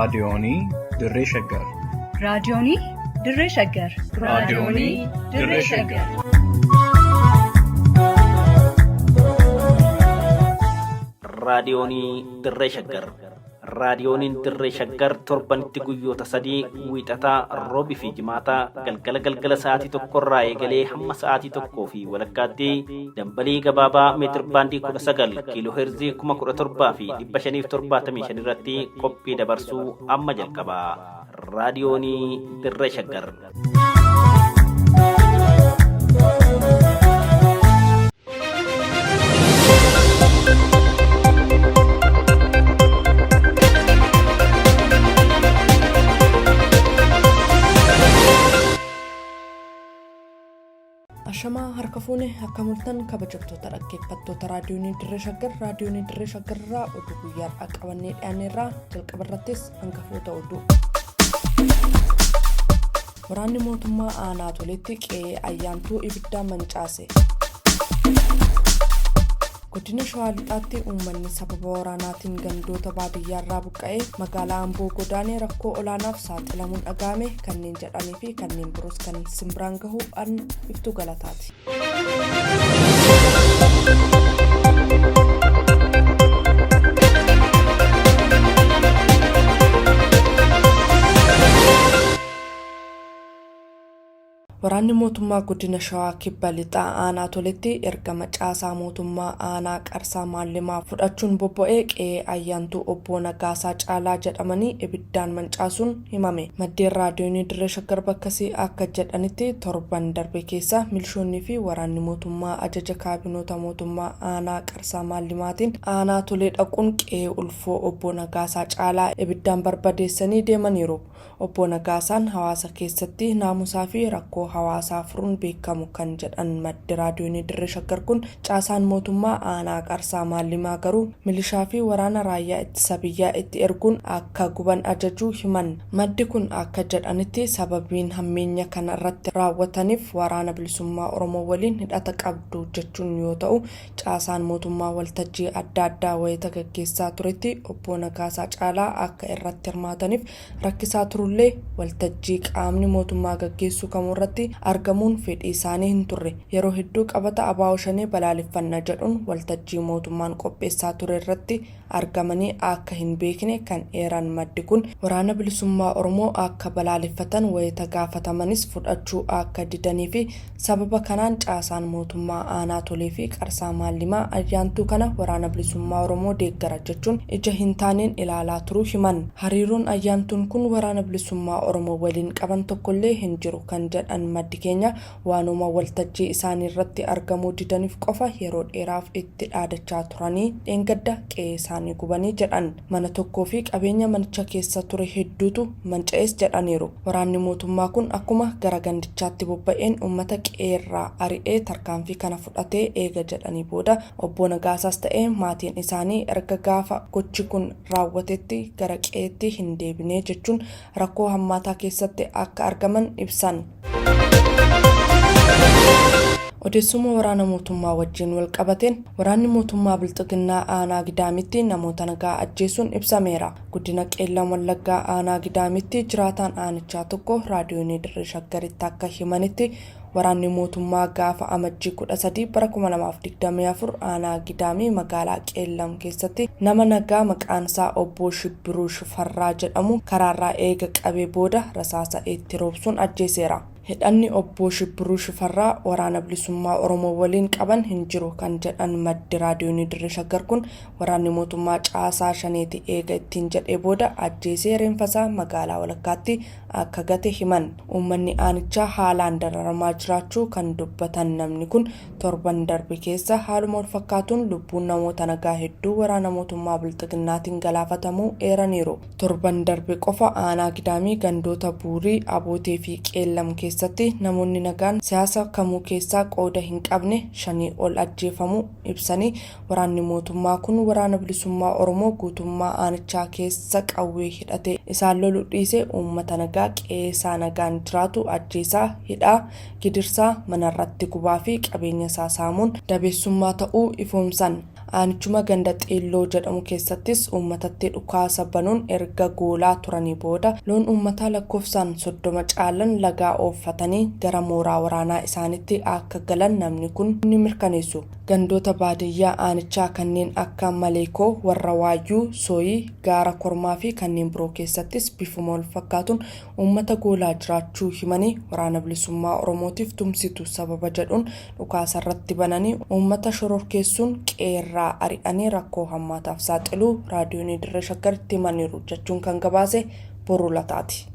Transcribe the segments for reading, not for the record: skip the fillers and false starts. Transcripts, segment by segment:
raadiyoonii Dirree Shaggar. raadiyoonii Dirree Shaggar. raadiyoonii Dirree Shaggar. raadiyoonii Dirree Shaggar. raadiyooniin Dirree Shaggar torbanitti guyyoota sadii wiixataa roobii fi jimaataa galgala sa'aatii tokkorraa eegalee hamma sa'aatii tokkoo fi walakkaatti dambalii gabaabaa meetir baandii 19 kiiloo heerzii 17,575 irratti qophii dabarsuu amma jalqaba. raadiyoonii Dirree Shaggar. Ashamaa harka fuune akka murtan kabajamtoota dhaggeeffattoota raadiyoonii Dirree Shaggar raadiyoonii Dirree Shaggarraa oduu guyyaadhaa qabannee dhiyaaneerraa jalqaba irrattis hangafoota oduu. Waraanni mootummaa aanaa toletti qe'ee ayyaantuu ibiddaa mancaase. Godina Shawaa Lixaatti uummanni sababa waraanaatiin gandoota baadiyyaarraa buqqa'ee magaalaa Amboo godaanee rakkoo olaanaaf saaxilamuun dhaga'ame kanneen jedhanii fi kanneen biroos kan simbiraan gahu an Iftuu Galataati. Waraanni mootummaa godina Shawaa Kibba Lixaa aanaa toletti ergama caasaa mootummaa aanaa Qarsaa Maallimaa fudhachuun bobba'ee qe'ee ayyaantuu obbo Nagaasaa Caalaa jedhamanii ibiddaan mancaasuun himame. Maddeen raadiyoonii Dirree Shaggar bakkasii akka jedhanitti torban darbe keessa milishoonnii fi waraanni mootummaa ajaja kaabinoota mootummaa aanaa Qarsaa Maallimaatiin aanaa tolee dhaquun qe'ee ulfoo obbo Nagaasaa Caalaa ibiddaan barbadeessanii deemaniiru. Obbo Nagaasaan hawaasa keessatti naamusaa fi rakkoo hawaasaa furuun beekamu kan jedhan maddi raadiyoonii Dirree Shaggar kun caasaan mootummaa aanaa Qarsaa Maallimaa garuu milishaa fi waraana raayyaa ittisa biyyaa itti erguun akka guban ajajuu himan. Maddi kun akka jedhanitti sababiin hammeenya kana irratti raawwataniif waraana bilisummaa Oromoo waliin hidhata qabdu jechuun yoo ta'u caasaan mootummaa waltajjii adda addaa wayita gaggeessaa turetti obbo Nagaasaa Caalaa akka irratti hirmaataniif rakkisaa turullee waltajjii qaamni mootummaa gaggeessu kamurratti argamuun fedhii isaanii hin turre. Yeroo hedduu qabata abaa'oo shanee balaaleffannaa jedhuun waltajjii mootummaan qopheessaa ture irratti argamanii akka hin beekne kan eeran maddi kun waraana bilisummaa Oromoo akka balaaleffatan wayita gaafatamanis fudhachuu akka didanii fi sababa kanaan caasaan mootummaa aanaa tolee fi Qarsaa Maallimaa ayyaantuu kana waraana bilisummaa Oromoo deeggara jechuun ija hin taaneen ilaalaa turuu himan. Hariiroon ayyaantuun kun waraana bilisummaa Oromoo waliin qaban tokkollee hin jiru kan jedhan maddi keenya waanuma waltajjii isaanii irratti argamuu didaniif qofa yeroo dheeraaf itti dhaadachaa turanii dheengadda qe'ee isaanii gubanii jedhan. Mana tokkoo fi qabeenya manicha keessa ture hedduutu manca'ees jedhaniiru. Waraanni mootummaa kun akkuma gara gandichaatti bobba'een uummata qe'eerraa ari'ee tarkaanfii kana fudhatee eega jedhanii booda obbo Nagaasaas ta'ee maatiin isaanii erga gaafa gochi kun raawwatetti gara qe'eetti hin deebinee jechuun rakkoo hammaataa keessatti akka argaman ibsan. Odeessuma waraana mootummaa wajjin wal qabateen waraanni mootummaa Bilxiginnaa aanaa Gidaamitti namoota nagaa ajjeesuun ibsameera. Godina Qeellam Wallaggaa aanaa Gidaamitti jiraataan aanichaa tokko raadiyoonii Dirree Shaggaritti akka himanitti waraanni mootummaa gaafa amajjii 13 bara 2024 aanaa Gidaamii magaalaa Qeellam keessatti nama nagaa maqaan isaa obbo Shibbiruu Shifarraa jedhamu karaarraa eega qabee booda rasaasa itti roobsuun ajjeeseera. Hidhanni obbo Shibbiruu Shifarraa waraana bilisummaa Oromoo waliin qaban hin jiru kan jedhan maddi raadiyoonii Dirree Shaggar kun waraanni mootummaa caasaa shaneeti eega ittiin jedhee booda ajjeesee reenfasaa magaalaa walakkaatti akka gate himan. Uummanni aanichaa haalaan dararamaa jiraachuu kan dubbatan namni kun torban darbe keessa haaluma wal fakkaatuun lubbuun namoota nagaa hedduu waraana mootummaa Bilxiginnaatiin galaafatamuu eeraniiru. Torban darbe qofa aanaa Gidaamii gandoota Buurii, Abootee fi Qeellam keessatti namoonni nagaan siyaasa kamuu keessaa qooda hin qabne 5 ol ajjeefamuu ibsanii waraanni mootummaa kun waraana bilisummaa Oromoo guutummaa aanichaa keessa qawwee hidhatee isaan loluu dhiisee uummata nagaa qe'ee nagaan jiraatu ajjeesaa hidhaa gidirsaa manarratti gubaa fi qabeenya isaa saamuun dabeessummaa ta'uu ifoomsan. Aanichuma ganda xiilloo jedhamu keessattis uummatatti dhukaasa banuun erga goolaa turanii booda loon uummataa lakkoofsaan 30 caalan lagaa ooffatanii gara mooraa waraanaa isaanitti akka galan namni kun ni mirkaneessu. Gandoota baadiyyaa aanichaa kanneen akka Maleekoo, Warra Waayyuu, Sooyii, Gaara Kormaa fi kanneen biroo keessattis bifuma wal fakkaatuun uummata goolaa jiraachuu himanii waraana bilisummaa Oromootiif tumsitu sababa jedhuun dhukaasa irratti bananii uummata shororkeessuun qeerraa ari'anii rakkoo hammaataaf saaxiluu raadiyoon Dirree Shaggaritti himaniiru jechuun kan gabaase Boruu Lataati.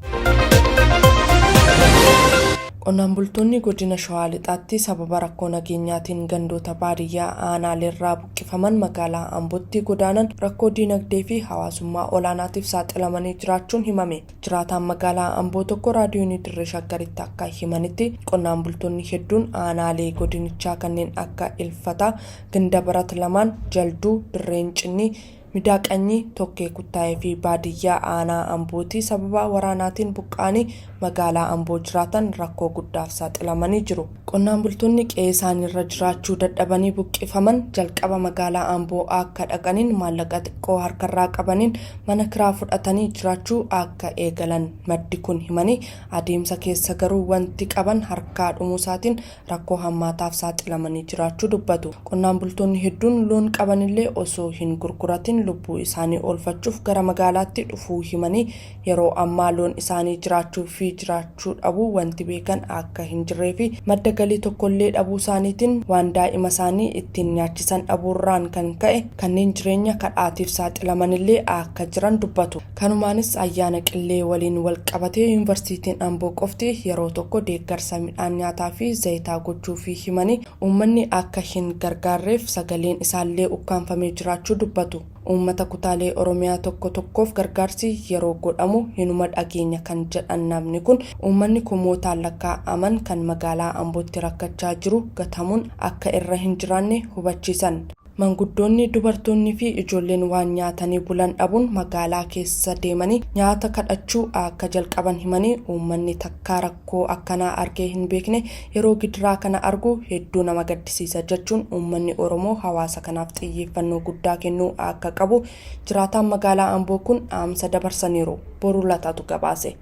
Qonnaan bultoonni godina Shawaa Lixaatti sababa rakkoo nageenyaatiin gandoota baadiyyaa aanaaleerraa buqqifaman magaalaa Ambootti godaanan rakkoo diinagdee fi hawaasummaa olaanaatiif saaxilamanii jiraachuun himame. Jiraataan magaalaa Amboo tokko raadiyoon Dirree Shaggaritti akka himanitti qonnaan bultoonni hedduun aanaalee godinichaa kanneen akka Ilfataa, Gindabarat lamaan, Jalduu, Dirreen Cinnii, Midaaqanyii, Tokkee Kuttaayee fi baadiyyaa aanaa Ambooti sababa waraanaatiin buqqaanii magaalaa Amboo jiraatan rakkoo guddaaf saaxilamanii jiru. Qonnaan bultoonni qe'ee isaaniirra jiraachuu dadhabanii buqqifaman jalqaba magaalaa Amboo akka dhaqaniin maallaqa xiqqoo harkarraa qabaniin mana kiraa fudhatanii jiraachuu akka eegalan maddi kun himanii adeemsa keessa garuu wanti qaban harkaa dhumuusaatiin rakkoo hammaataaf saaxilamanii jiraachuu dubbatu. Qonnaan bultoonni hedduun loon qabanillee osoo hin gurguratin lubbuu isaanii oolfachuuf gara magaalaatti dhufuu himanii yeroo ammaa loon isaanii jiraachuu fi jiraachuu dhabuu wanti beekan akka hin jirree fi madda galii tokkollee dhabuu isaaniitiin waan daa'ima isaanii ittiin nyaachisan dhabuurraan kan ka'e kanneen jireenya kadhaatiif saaxilamanillee akka jiran dubbatu. Kanumaanis ayyaana qillee waliin wal qabatee yuunivarsiitiin Amboo qofti yeroo tokko deeggarsa midhaan nyaataa fi zayitaa gochuu fi himanii uummanni akka hin gargaarreef sagaleen isaallee ukkaanfamee jiraachuu dubbatu. Uummata kutaalee Oromiyaa tokko tokkoof gargaarsi yeroo godhamu hinuma dhageenya kan jedhan namni kun uummanni kumootaan lakkaa'aman kan magaalaa Ambootti rakkachaa jiru gatamuun akka irra hin jiraanne hubachiisan. Manguddoonni, dubartoonni fi ijoolleen waan nyaatanii bulan dhabuun magaalaa keessa deemanii nyaata kadhachuu akka jalqaban himanii uummanni takkaa rakkoo akkanaa argee hin beekne yeroo gidiraa kana argu hedduu nama gaddisiisa jechuun uummanni Oromoo hawaasa kanaaf xiyyeeffannoo guddaa kennuu akka qabu jiraataan magaalaa Amboo kun dhaamsa dabarsaniiru. Boruu Lataatu gabaase.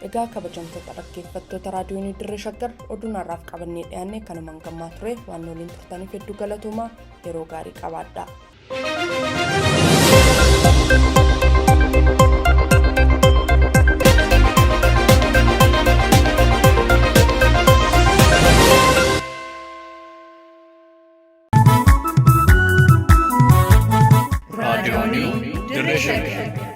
Egaa kabajamtoota dhaggeeffattoota raadiyoon Dirree Shaggar oduun har'aaf qabannee dhiyaanne kanumaan gammaa ture waan waliin turtaniif hedduu galatoomaa yeroo gaarii qabaadhaa. raadiyoon Dirree Shaggar.